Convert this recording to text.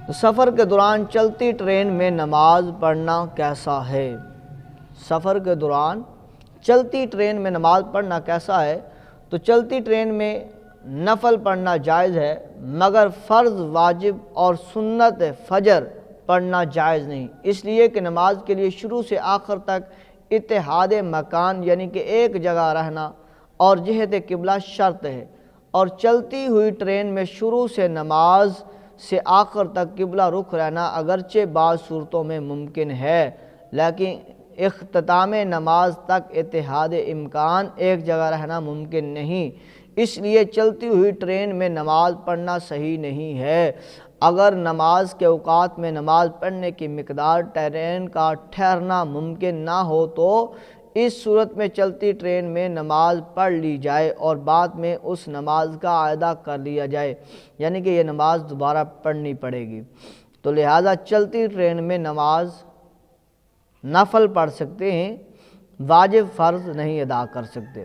تو سفر کے دوران چلتی ٹرین میں نماز پڑھنا کیسا ہے؟ سفر کے دوران چلتی ٹرین میں نماز پڑھنا کیسا ہے؟ تو چلتی ٹرین میں نفل پڑھنا جائز ہے، مگر فرض، واجب اور سنت فجر پڑھنا جائز نہیں، اس لیے کہ نماز کے لیے شروع سے آخر تک اتحاد مکان یعنی کہ ایک جگہ رہنا اور جہت قبلہ شرط ہے، اور چلتی ہوئی ٹرین میں شروع سے نماز سے آخر تک قبلہ رخ رہنا اگرچہ بعض صورتوں میں ممکن ہے، لیکن اختتام نماز تک اتحاد امکان ایک جگہ رہنا ممکن نہیں، اس لیے چلتی ہوئی ٹرین میں نماز پڑھنا صحیح نہیں ہے۔ اگر نماز کے اوقات میں نماز پڑھنے کی مقدار ٹرین کا ٹھہرنا ممکن نہ ہو تو اس صورت میں چلتی ٹرین میں نماز پڑھ لی جائے اور بعد میں اس نماز کا اعادہ کر لیا جائے، یعنی کہ یہ نماز دوبارہ پڑھنی پڑے گی۔ تو لہٰذا چلتی ٹرین میں نماز نفل پڑھ سکتے ہیں، واجب فرض نہیں ادا کر سکتے۔